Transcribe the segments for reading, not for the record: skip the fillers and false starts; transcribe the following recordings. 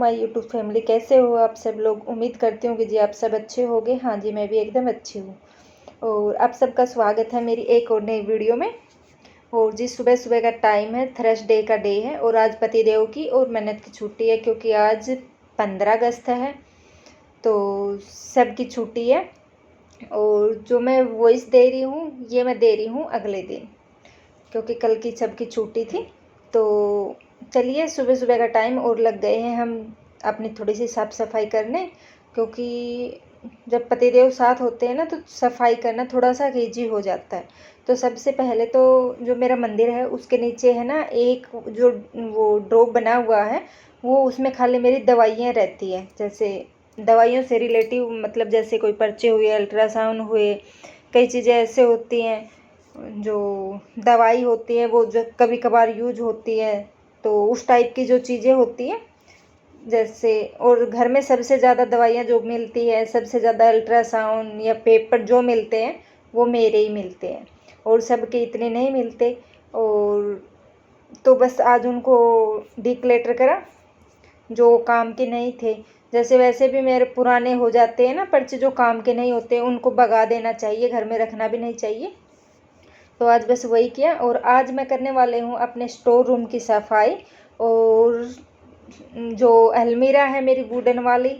My YouTube family. कैसे हो आप सब लोग? उम्मीद करती हूँ कि जी आप सब अच्छे होंगे। हाँ जी, मैं भी एकदम अच्छी हूँ और आप सबका स्वागत है मेरी एक और नई वीडियो में। और जी सुबह सुबह का टाइम है, थर्सडे का डे है और आज पतिदेव की और मन्नत की छुट्टी है क्योंकि आज 15 अगस्त है तो सबकी छुट्टी है। और जो मैं वॉइस दे रही हूँ ये मैं दे रही हूँ अगले दिन क्योंकि कल की सबकी छुट्टी थी। तो चलिए, सुबह सुबह का टाइम और लग गए हैं हम अपनी थोड़ी सी साफ़ सफाई करने, क्योंकि जब पतिदेव साथ होते हैं ना तो सफाई करना थोड़ा सा ईजी हो जाता है। तो सबसे पहले तो जो मेरा मंदिर है उसके नीचे है ना एक जो वो ड्रॉप बना हुआ है, वो उसमें खाली मेरी दवाइयाँ रहती है। जैसे दवाइयों से रिलेटिव, मतलब जैसे कोई पर्चे हुए, अल्ट्रासाउंड हुए, कई चीज़ें ऐसे होती हैं जो दवाई होती है वो जो कभी कभार यूज होती है, तो उस टाइप की जो चीज़ें होती हैं जैसे। और घर में सबसे ज़्यादा दवाइयाँ जो मिलती है, सबसे ज़्यादा अल्ट्रासाउंड या पेपर जो मिलते हैं वो मेरे ही मिलते हैं और सबके इतने नहीं मिलते। और तो बस आज उनको डिक्लेटर करा जो काम के नहीं थे। जैसे वैसे भी मेरे पुराने हो जाते हैं ना पर्चे, जो काम के नहीं होते उनको भगा देना चाहिए, घर में रखना भी नहीं चाहिए। तो आज बस वही किया और आज मैं करने वाले हूँ अपने स्टोर रूम की सफाई। और जो अलमीरा है मेरी वुडन वाली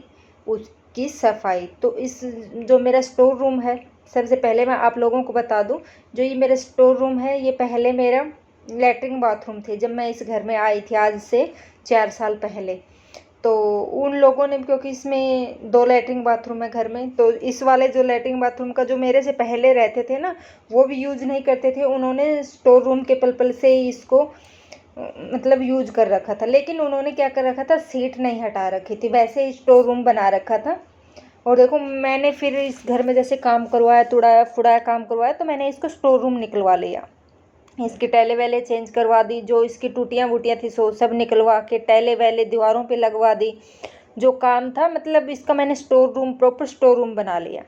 उसकी सफाई। तो इस जो मेरा स्टोर रूम है, सबसे पहले मैं आप लोगों को बता दूं, जो ये मेरा स्टोर रूम है ये पहले मेरा लैट्रिन बाथरूम थे जब मैं इस घर में आई थी आज से 4 साल पहले। तो उन लोगों ने, क्योंकि इसमें 2 लैट्रिन बाथरूम है घर में, तो इस वाले जो लैट्रिन बाथरूम का जो मेरे से पहले रहते थे ना वो भी यूज़ नहीं करते थे। उन्होंने स्टोर रूम के पर्पल से ही इसको मतलब यूज कर रखा था, लेकिन उन्होंने क्या कर रखा था, सीट नहीं हटा रखी थी, वैसे ही स्टोर रूम बना रखा था। और देखो मैंने फिर इस घर में जैसे काम करवाया, तुड़ाया फुड़ाया काम करवाया, तो मैंने इसको स्टोर रूम निकलवा लिया। इसकी टाइलें वैले चेंज करवा दी, जो इसकी टूटियाँ वूटियाँ थी सो सब निकलवा के टाइलें वैले दीवारों पे लगवा दी। जो काम था मतलब इसका मैंने store room, proper store room बना लिया।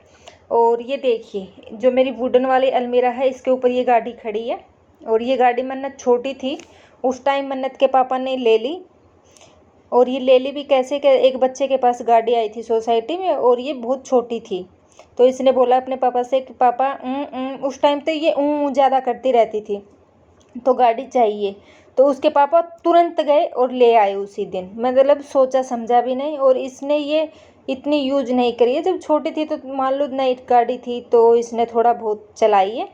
और ये देखिए जो मेरी वुडन वाली अलमीरा है इसके ऊपर ये गाड़ी खड़ी है। और ये गाड़ी मन्नत छोटी थी उस टाइम, मन्नत के पापा ने ले ली। और ये ले ली भी कैसे कि एक बच्चे के पास गाड़ी आई थी सोसाइटी में और ये बहुत छोटी थी। तो इसने बोला अपने पापा से कि पापा उस टाइम तो ये ज़्यादा करती रहती थी तो गाड़ी चाहिए। तो उसके पापा तुरंत गए और ले आए उसी दिन, मतलब सोचा समझा भी नहीं। और इसने ये इतनी यूज नहीं करी है, जब छोटी थी तो मान लो नई गाड़ी थी तो इसने थोड़ा बहुत चलाई है,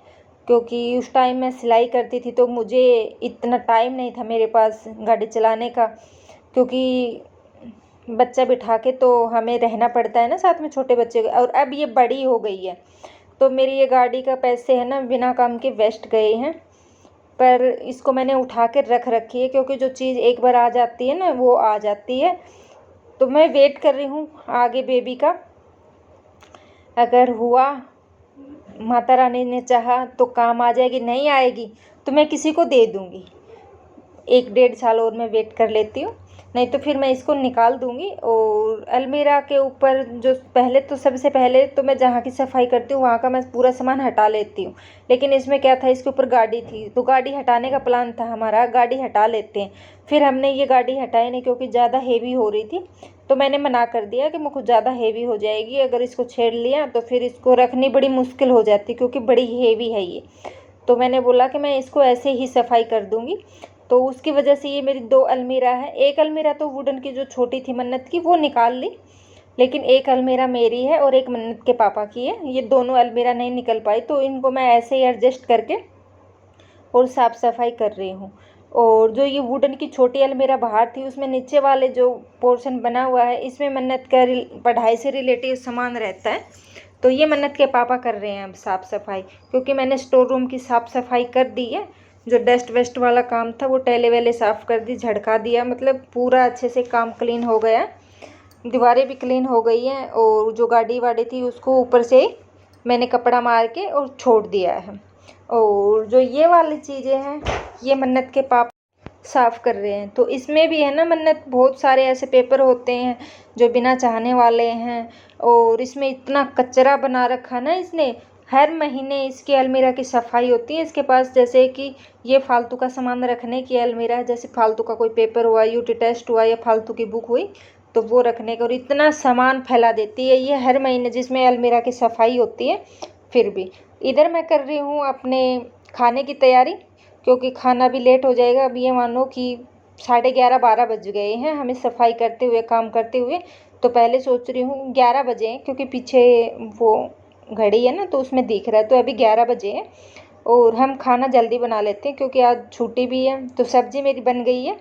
क्योंकि उस टाइम मैं सिलाई करती थी तो मुझे इतना टाइम नहीं था मेरे पास गाड़ी चलाने का, क्योंकि बच्चा बिठा के तो हमें रहना पड़ता है ना साथ में छोटे बच्चे को। और अब ये बड़ी हो गई है तो मेरी ये गाड़ी का पैसे है ना बिना काम के वेस्ट गए हैं। पर इसको मैंने उठा के रख रखी है, क्योंकि जो चीज़ एक बार आ जाती है ना वो आ जाती है। तो मैं वेट कर रही हूँ आगे बेबी का, अगर हुआ माता रानी ने चाहा तो काम आ जाएगी, नहीं आएगी तो मैं किसी को दे दूँगी। 1-1.5 साल और मैं वेट कर लेती हूँ, नहीं तो फिर मैं इसको निकाल दूँगी। और अलमीरा के ऊपर जो पहले तो सबसे पहले तो मैं जहाँ की सफाई करती हूँ वहाँ का मैं पूरा सामान हटा लेती हूँ, लेकिन इसमें क्या था, इसके ऊपर गाड़ी थी तो गाड़ी हटाने का प्लान था हमारा, गाड़ी हटा लेते हैं। फिर हमने ये गाड़ी हटाई नहीं क्योंकि ज़्यादा हेवी हो रही थी, तो मैंने मना कर दिया कि मुझको ज़्यादा हेवी हो जाएगी, अगर इसको छेड़ लिया तो फिर इसको रखनी बड़ी मुश्किल हो जाती क्योंकि बड़ी हेवी है ये। तो मैंने बोला कि मैं इसको ऐसे ही सफाई कर दूँगी। तो उसकी वजह से ये मेरी 2 अलमीरा है। एक अलमीरा तो वुडन की जो छोटी थी मन्नत की वो निकाल ली, लेकिन एक अलमीरा मेरी है और एक मन्नत के पापा की है। ये दोनों अलमीरा नहीं निकल पाई तो इनको मैं ऐसे ही एडजस्ट करके और साफ़ सफाई कर रही हूँ। और जो ये वुडन की छोटी अलमीरा बाहर थी उसमें नीचे वाले जो पोर्शन बना हुआ है इसमें मन्नत का पढ़ाई से रिलेटेड सामान रहता है, तो ये मन्नत के पापा कर रहे हैं अब साफ़ सफाई, क्योंकि मैंने स्टोर रूम की साफ़ सफाई कर दी है। जो डस्ट वेस्ट वाला काम था वो टैले वेले साफ़ कर दी, झड़का दिया, मतलब पूरा अच्छे से काम क्लीन हो गया। दीवारें भी क्लीन हो गई हैं और जो गाड़ी वाड़ी थी उसको ऊपर से मैंने कपड़ा मार के और छोड़ दिया है। और जो ये वाली चीज़ें हैं ये मन्नत के पापा साफ़ कर रहे हैं। तो इसमें भी है ना मन्नत, बहुत सारे ऐसे पेपर होते हैं जो बिना चाहने वाले हैं। और इसमें इतना कचरा बना रखा ना इसने, हर महीने इसकी अलमीरा की सफाई होती है इसके पास। जैसे कि ये फालतू का सामान रखने की अलमीरा है, जैसे फालतू का कोई पेपर हुआ, यूटी टेस्ट हुआ या फालतू की बुक हुई तो वो रखने का, और इतना सामान फैला देती है ये हर महीने जिसमें अलमीरा की सफाई होती है। फिर भी इधर मैं कर रही हूँ अपने खाने की तैयारी, क्योंकि खाना भी लेट हो जाएगा। अब ये मानो कि 11:30-12 बज गए हैं हमें सफाई करते हुए, काम करते हुए। तो पहले सोच रही हूँ 11 बजे हैं, क्योंकि पीछे वो घड़ी है ना तो उसमें दिख रहा है, तो अभी 11 बजे हैं। और हम खाना जल्दी बना लेते हैं क्योंकि आज छुट्टी भी है। तो सब्जी मेरी बन गई है।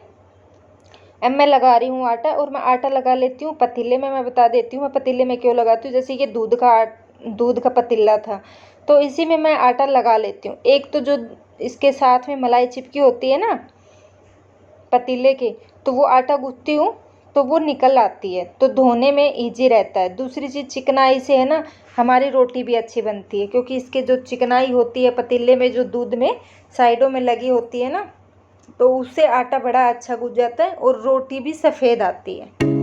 अब मैं लगा रही हूँ आटा, और मैं आटा लगा लेती हूँ पतीले में। मैं बता देती हूँ मैं पतीले में क्यों लगाती हूँ। जैसे ये दूध का पतीला था, तो इसी में मैं आटा लगा लेती हूँ। एक तो जो इसके साथ में मलाई चिपकी होती है ना पतीले के, तो वो आटा गूंथती हूँ तो वो निकल आती है, तो धोने में इजी रहता है। दूसरी चीज़, चिकनाई से है ना हमारी रोटी भी अच्छी बनती है, क्योंकि इसके जो चिकनाई होती है पतीले में, जो दूध में साइडों में लगी होती है ना, तो उससे आटा बड़ा अच्छा गूंथ जाता है और रोटी भी सफ़ेद आती है।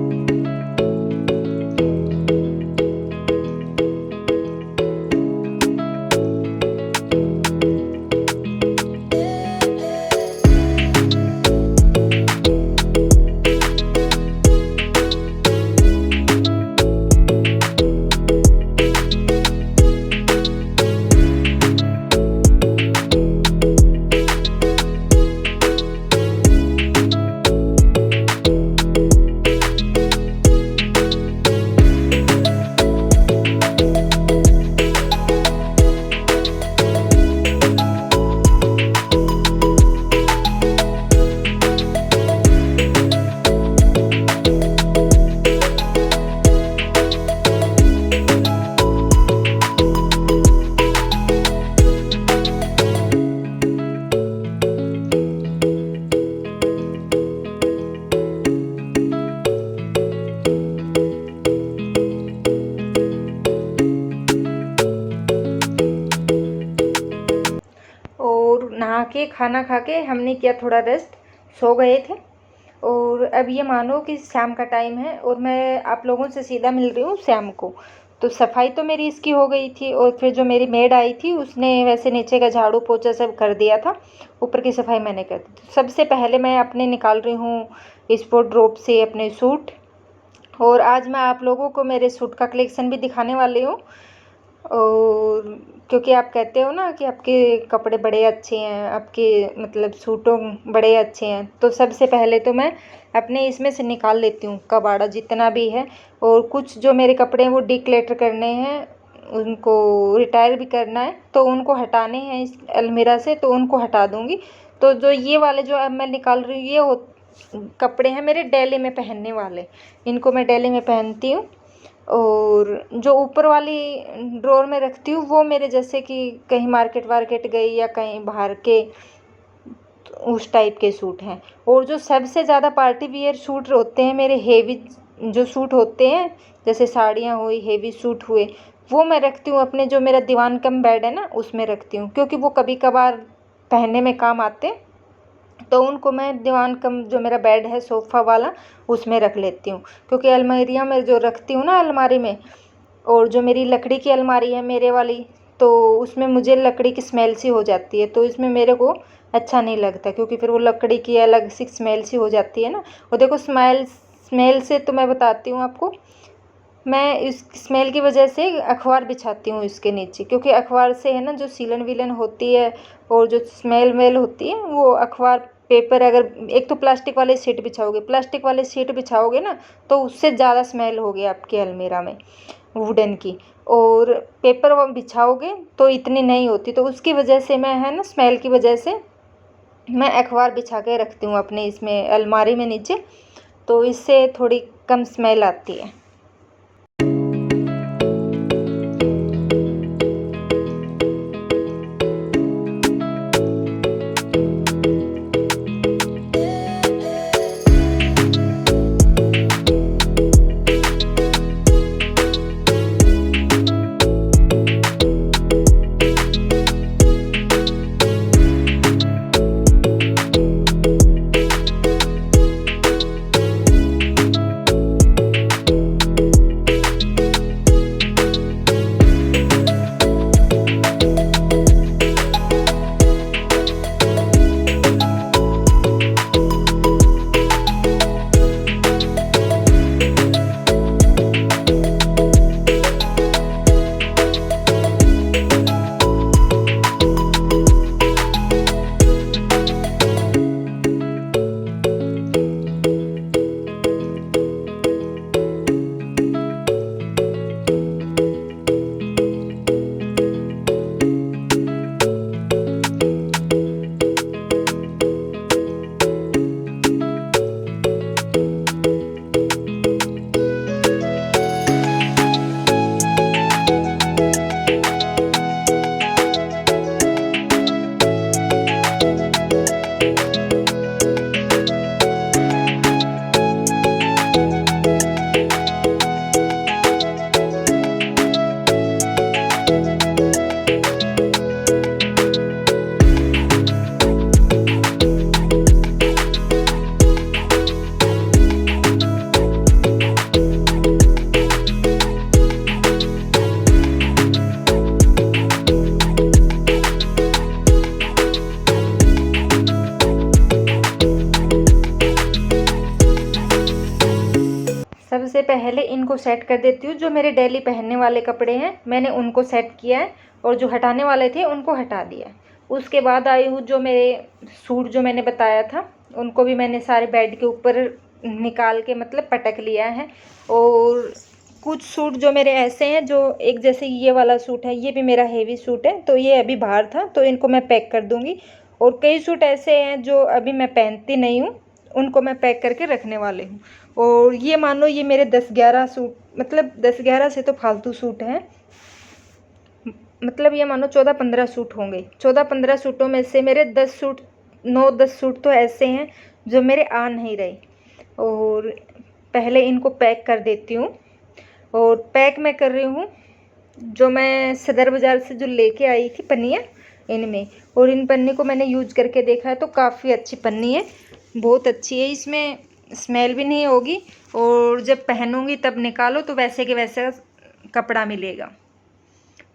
और नहा के खाना खा के हमने किया थोड़ा रेस्ट, सो गए थे। और अब ये मानो कि शाम का टाइम है और मैं आप लोगों से सीधा मिल रही हूँ शाम को। तो सफाई तो मेरी इसकी हो गई थी, और फिर जो मेरी मेड आई थी उसने वैसे नीचे का झाड़ू पोछा सब कर दिया था, ऊपर की सफाई मैंने कर दी। तो सबसे पहले मैं अपने निकाल रही हूँ स्पोर्ट ड्रॉप से अपने सूट, और आज मैं आप लोगों को मेरे सूट का कलेक्शन भी दिखाने वाली हूँ। और क्योंकि आप कहते हो ना कि आपके कपड़े बड़े अच्छे हैं, आपके मतलब सूटों बड़े अच्छे हैं, तो सबसे पहले तो मैं अपने इसमें से निकाल लेती हूँ कबाड़ा जितना भी है। और कुछ जो मेरे कपड़े हैं वो डिक्लेटर करने हैं, उनको रिटायर भी करना है, तो उनको हटाने हैं इस अलमीरा से, तो उनको हटा दूँगी। तो जो ये वाले जो अब मैं निकाल रही हूँ ये कपड़े हैं मेरे डेली में पहनने वाले, इनको मैं डेली में पहनती हूँ। और जो ऊपर वाली ड्रॉर में रखती हूँ वो मेरे जैसे कि कहीं मार्केट वार्केट गई या कहीं बाहर के उस टाइप के सूट हैं। और जो सबसे ज़्यादा पार्टी वियर सूट होते हैं मेरे, हेवी जो सूट होते हैं जैसे साड़ियाँ हुई, हेवी सूट हुए, वो मैं रखती हूँ अपने जो मेरा दीवान कम बेड है ना उसमें रखती हूँ, क्योंकि वो कभी कभार पहनने में काम आते हैं। तो उनको मैं दीवान कम जो मेरा बेड है सोफ़ा वाला उसमें रख लेती हूँ, क्योंकि अलमारियाँ में जो रखती हूँ ना अलमारी में, और जो मेरी लकड़ी की अलमारी है मेरे वाली, तो उसमें मुझे लकड़ी की स्मेल सी हो जाती है, तो इसमें मेरे को अच्छा नहीं लगता, क्योंकि फिर वो लकड़ी की अलग सी स्मेल सी हो जाती है ना। और देखो स्मेल से तो मैं बताती हूँ आपको, मैं इस स्मेल की वजह से अखबार बिछाती हूँ इसके नीचे, क्योंकि अखबार से है ना जो सीलन विलन होती है और जो स्मेल वेल होती है वो अखबार पेपर, अगर एक तो प्लास्टिक वाले शीट बिछाओगे ना तो उससे ज़्यादा स्मेल होगी आपकी अलमीरा में वुडन की, और पेपर वो बिछाओगे तो इतनी नहीं होती। तो उसकी वजह से मैं है ना स्मेल की वजह से मैं अखबार बिछा के रखती हूँ अपने इसमें अलमारी में नीचे, तो इससे थोड़ी कम स्मेल आती है। सबसे पहले इनको सेट कर देती हूँ। जो मेरे डेली पहनने वाले कपड़े हैं मैंने उनको सेट किया है और जो हटाने वाले थे उनको हटा दिया है। उसके बाद आई हूँ जो मेरे सूट जो मैंने बताया था उनको भी मैंने सारे बेड के ऊपर निकाल के मतलब पटक लिया है। और कुछ सूट जो मेरे ऐसे हैं जो एक जैसे ये वाला सूट है, ये भी मेरा हेवी सूट है, तो ये अभी बाहर था तो इनको मैं पैक कर दूँगी। और कई सूट ऐसे हैं जो अभी मैं पहनती नहीं हूँ, उनको मैं पैक करके रखने वाली हूँ। और ये मान लो ये मेरे 10-11 सूट, मतलब 10-11 से तो फालतू सूट हैं, मतलब ये मानो 14-15 सूट होंगे। 14-15 सूटों में से मेरे 10 सूट 9-10 सूट तो ऐसे हैं जो मेरे आ नहीं रहे। और पहले इनको पैक कर देती हूँ। और पैक मैं कर रही हूँ जो मैं सदर बाज़ार से जो लेके आई थी पन्नियाँ, इनमें। और इन पन्नी को मैंने यूज करके देखा है तो काफ़ी अच्छी पन्नी है, बहुत अच्छी है। इसमें स्मेल भी नहीं होगी और जब पहनूंगी तब निकालो तो वैसे के वैसा कपड़ा मिलेगा।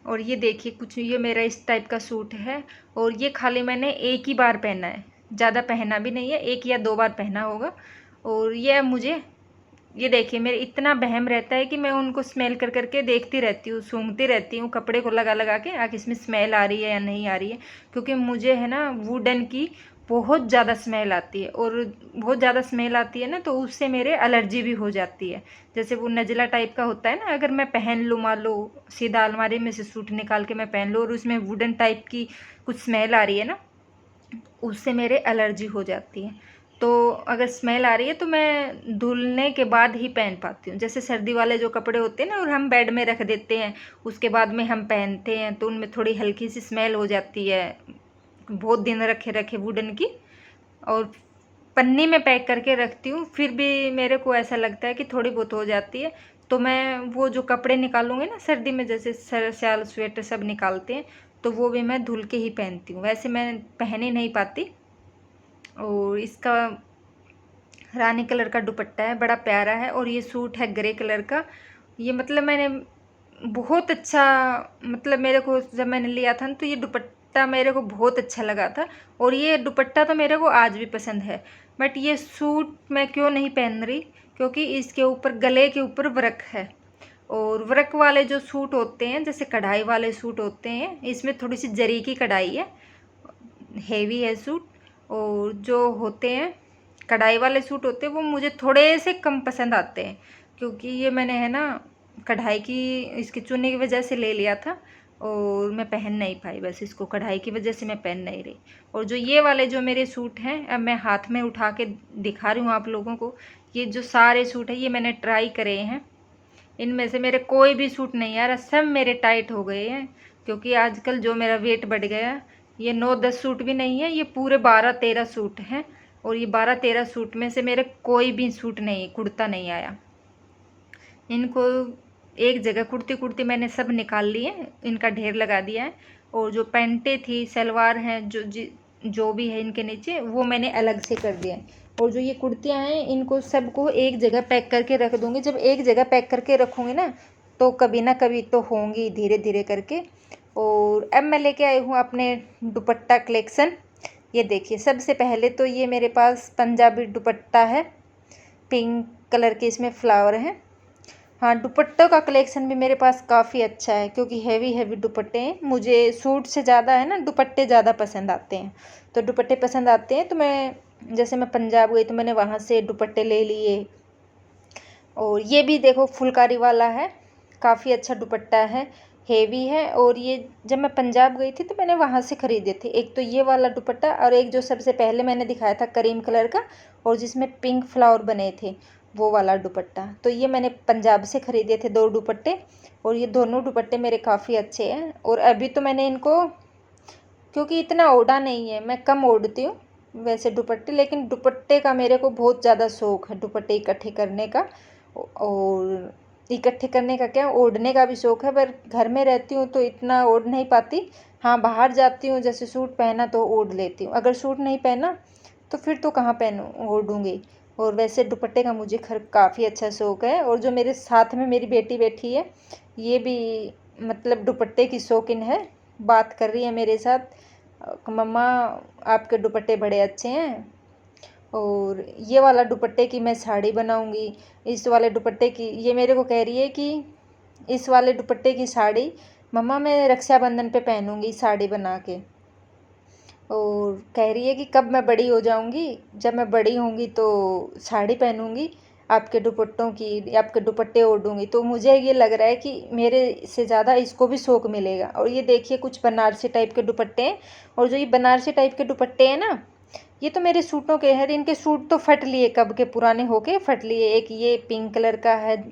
और ये देखिए कुछ ये मेरा इस टाइप का सूट है और ये खाली मैंने एक ही बार पहना है, ज़्यादा पहना भी नहीं है, 1 या 2 बार पहना होगा। और ये मुझे ये देखिए मेरे इतना वहम रहता है कि मैं उनको स्मेल कर करके देखती रहती हूँ, सूंघती रहती हूँ कपड़े को लगा लगा के आखिर इसमें स्मेल आ रही है या नहीं आ रही है। क्योंकि मुझे है ना वुडन की बहुत ज़्यादा स्मेल आती है और बहुत ज़्यादा स्मेल आती है ना तो उससे मेरे एलर्जी भी हो जाती है। जैसे वो नज़ला टाइप का होता है ना, अगर मैं पहन लूँ मान लो सीधा अलमारी में से सूट निकाल के मैं पहन लूँ और उसमें वुडन टाइप की कुछ स्मेल आ रही है ना, उससे मेरे एलर्जी हो जाती है। तो अगर स्मेल आ रही है तो मैं धुलने के बाद ही पहन पाती हूँ। जैसे सर्दी वाले जो कपड़े होते हैं ना और हम बेड में रख देते हैं उसके बाद में हम पहनते हैं तो उनमें थोड़ी हल्की सी स्मेल हो जाती है, बहुत दिन रखे रखे वुडन की। और पन्नी में पैक करके रखती हूँ फिर भी मेरे को ऐसा लगता है कि थोड़ी बहुत हो जाती है। तो मैं वो जो कपड़े निकालूंगी ना सर्दी में, जैसे शाल स्वेटर सब निकालते हैं, तो वो भी मैं धुल के ही पहनती हूँ, वैसे मैं पहन ही नहीं पाती। और इसका रानी कलर का दुपट्टा है, बड़ा प्यारा है। और ये सूट है ग्रे कलर का। ये मतलब मैंने बहुत अच्छा, मतलब मेरे को जब मैंने लिया था ना तो ये दुपट्टा मेरे को बहुत अच्छा लगा था और ये दुपट्टा तो मेरे को आज भी पसंद है। बट ये सूट मैं क्यों नहीं पहन रही, क्योंकि इसके ऊपर गले के ऊपर वर्क है। और वर्क वाले जो सूट होते हैं जैसे कढ़ाई वाले सूट होते हैं इसमें थोड़ी सी जरी की कढ़ाई है, हेवी है सूट। और जो होते हैं कढ़ाई वाले सूट होते हैं वो मुझे थोड़े से कम पसंद आते हैं, क्योंकि ये मैंने है ना कढ़ाई की इसकी चुन्नी की वजह से ले लिया था और मैं पहन नहीं पाई, बस इसको कढ़ाई की वजह से मैं पहन नहीं रही। और जो ये वाले जो मेरे सूट हैं अब मैं हाथ में उठा के दिखा रही हूँ आप लोगों को। ये जो सारे सूट हैं ये मैंने ट्राई करे हैं, इनमें से मेरे कोई भी सूट नहीं आ रहा, सब मेरे टाइट हो गए हैं। क्योंकि आजकल जो मेरा वेट बढ़ गया, ये 9-10 सूट भी नहीं है, ये पूरे 12-13 सूट हैं। और ये 12-13 सूट में से मेरे कोई भी सूट नहीं, कुर्ता नहीं आया। इनको एक जगह कुर्ती कुर्ती मैंने सब निकाल लिए, इनका ढेर लगा दिया है। और जो पैंटें थी सलवार हैं जो भी है इनके नीचे वो मैंने अलग से कर दिया है। और जो ये कुर्तियाँ हैं इनको सबको एक जगह पैक करके रख दूँगी। जब एक जगह पैक करके रखूँगी ना तो कभी ना कभी तो होंगी धीरे धीरे करके। और अब मैं लेके आई हूँ अपने दुपट्टा कलेक्शन। ये देखिए सबसे पहले तो ये मेरे पास पंजाबी दुपट्टा है, पिंक कलर के इसमें फ्लावर हैं। हाँ, दुपट्टों का कलेक्शन भी मेरे पास काफ़ी अच्छा है क्योंकि हैवी हैवी दुपट्टे हैं। मुझे सूट से ज़्यादा है ना दुपट्टे ज़्यादा पसंद आते हैं, तो दुपट्टे पसंद आते हैं तो मैं पंजाब गई तो मैंने वहाँ से दुपट्टे ले लिए। और ये भी देखो फुलकारी वाला है, काफ़ी अच्छा दुपट्टा है, हेवी है। और ये जब मैं पंजाब गई थी तो मैंने वहाँ से ख़रीदे थे, एक तो ये वाला दुपट्टा और एक जो सबसे पहले मैंने दिखाया था करीम कलर का और जिसमें पिंक फ्लावर बने थे वो वाला दुपट्टा। तो ये मैंने पंजाब से ख़रीदे थे 2 दुपट्टे और ये दोनों दुपट्टे मेरे काफ़ी अच्छे हैं। और अभी तो मैंने इनको, क्योंकि इतना ओढ़ा नहीं है, मैं कम ओढ़ती हूँ वैसे दुपट्टे, लेकिन दुपट्टे का मेरे को बहुत ज़्यादा शौक़ है, दुपट्टे इकट्ठे करने का। और इकट्ठे करने का क्या, ओढ़ने का भी शौक़ है, पर घर में रहती हूँ तो इतना ओढ़ नहीं पाती। हाँ, बाहर जाती हूँ जैसे सूट पहना तो ओढ़ लेती हूँ, अगर सूट नहीं पहना तो फिर तो कहाँ पहनूँ, ओढ़ूँगी। और वैसे दुपट्टे का मुझे काफ़ी अच्छा शौक़ है। और जो मेरे साथ में मेरी बेटी बैठी है ये भी मतलब दुपट्टे की शौकीन है, बात कर रही है मेरे साथ, मम्मा आपके दुपट्टे बड़े अच्छे हैं। और ये वाला दुपट्टे की मैं साड़ी बनाऊंगी। इस वाले दुपट्टे की ये मेरे को कह रही है कि इस वाले दुपट्टे की साड़ी मम्मा मैं रक्षाबंधन पे पहनूंगी साड़ी बना के। और कह रही है कि कब मैं बड़ी हो जाऊंगी, जब मैं बड़ी होंगी तो साड़ी पहनूंगी, आपके दुपट्टों की, आपके दुपट्टे ओढ़ूंगी। तो मुझे ये लग रहा है कि मेरे से ज़्यादा इसको भी शौक मिलेगा। और ये देखिए कुछ बनारसी टाइप के दुपट्टे हैं। और जो ये बनारसी टाइप के दुपट्टे हैं ना, ये तो मेरे सूटों के हैं। इनके सूट तो फट लिए, कब के पुराने होके फट लिए। एक ये पिंक कलर का है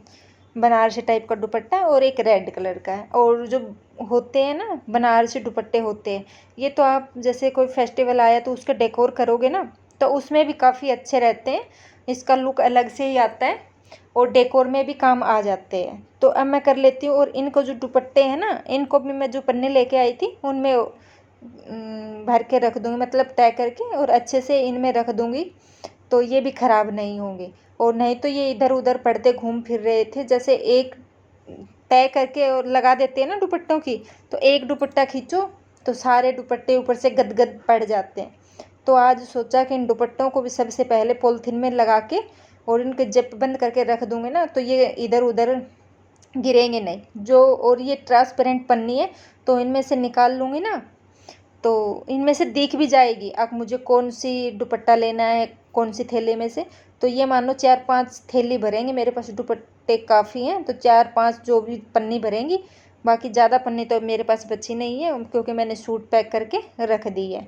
बनारसी टाइप का दुपट्टा और एक रेड कलर का है। और जो होते हैं ना बनारसी दुपट्टे होते हैं, ये तो आप जैसे कोई फेस्टिवल आया तो उसके डेकोर करोगे ना, तो उसमें भी काफ़ी अच्छे रहते हैं। इसका लुक अलग से ही आता है और डेकोर में भी काम आ जाते हैं। तो अब मैं कर लेती हूँ। और इनको जो दुपट्टे हैं ना, इनको भी मैं जो पन्ने लेके आई थी उनमें भर के रख दूँगी, मतलब तय करके, और अच्छे से इनमें रख दूँगी तो ये भी ख़राब नहीं होंगे। और नहीं तो ये इधर उधर पड़ते घूम फिर रहे थे। जैसे एक तय करके और लगा देते हैं ना दुपट्टों की, तो एक दुपट्टा खींचो तो सारे दुपट्टे ऊपर से गदगद पड़ जाते हैं। तो आज सोचा कि इन दुपट्टों को भी सबसे पहले पॉलीथीन में लगा के और इनके जिप बंद करके रख दूँगी ना, तो ये इधर उधर गिरेंगे नहीं। जो और ये ट्रांसपेरेंट पन्नी है तो इनमें से निकाल लूँगी ना, तो इनमें से दिख भी जाएगी अब मुझे कौन सी दुपट्टा लेना है, कौन सी थैले में से। तो ये मानो 4-5 थैली भरेंगे, मेरे पास दुपट्टे काफ़ी हैं, तो 4-5 जो भी पन्नी भरेंगी। बाकी ज़्यादा पन्नी तो मेरे पास बची नहीं है, क्योंकि मैंने सूट पैक करके रख दी है।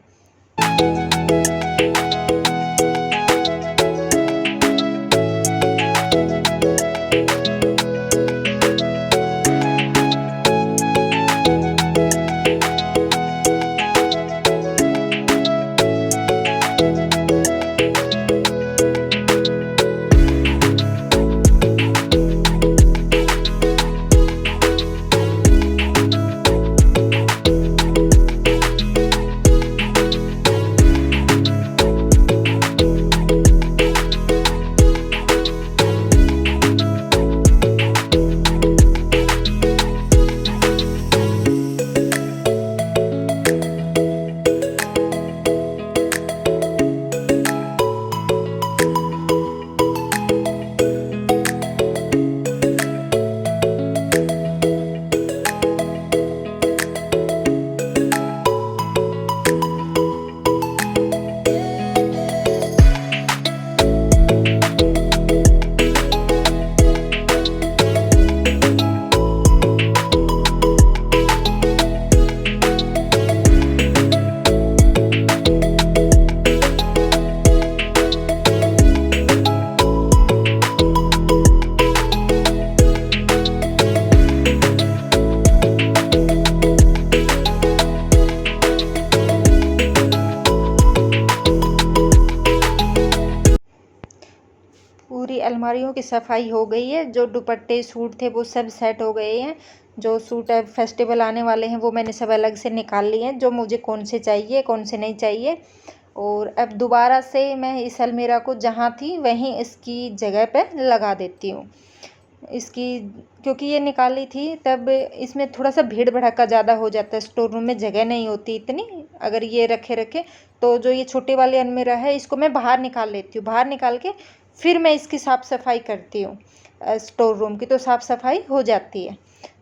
पूरी अलमारियों की सफाई हो गई है। जो दुपट्टे सूट थे वो सब सेट हो गए हैं। जो सूट अब फेस्टिवल आने वाले हैं वो मैंने सब अलग से निकाल लिए हैं, जो मुझे कौन से चाहिए कौन से नहीं चाहिए। और अब दोबारा से मैं इस अलमीरा को जहाँ थी वहीं इसकी जगह पे लगा देती हूँ। इसकी क्योंकि ये निकाली थी तब इसमें थोड़ा सा भीड़ भड़का ज़्यादा हो जाता है, स्टोर रूम में जगह नहीं होती इतनी अगर ये रखे। तो जो ये छोटे वाले अलमीरा है इसको मैं बाहर निकाल लेती हूँ। बाहर निकाल के फिर मैं इसकी साफ़ सफाई करती हूँ, स्टोर रूम की तो साफ़ सफाई हो जाती है।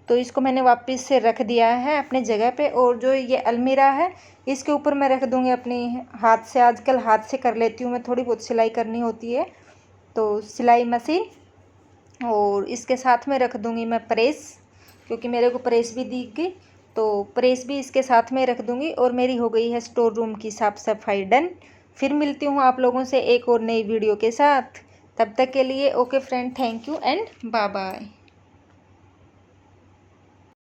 तो इसको मैंने वापस से रख दिया है अपने जगह पे। और जो ये अलमीरा है इसके ऊपर मैं रख दूँगी अपनी हाथ से, आजकल हाथ से कर लेती हूँ मैं, थोड़ी बहुत सिलाई करनी होती है तो सिलाई मशीन। और इसके साथ में रख दूँगी मैं प्रेस, क्योंकि मेरे को प्रेस भी दी गई, तो प्रेस भी इसके साथ में रख दूँगी। और मेरी हो गई है स्टोर रूम की साफ़ सफाई डन। फिर मिलती हूँ आप लोगों से एक और नई वीडियो के साथ। तब तक के लिए okay friend, thank you and bye bye.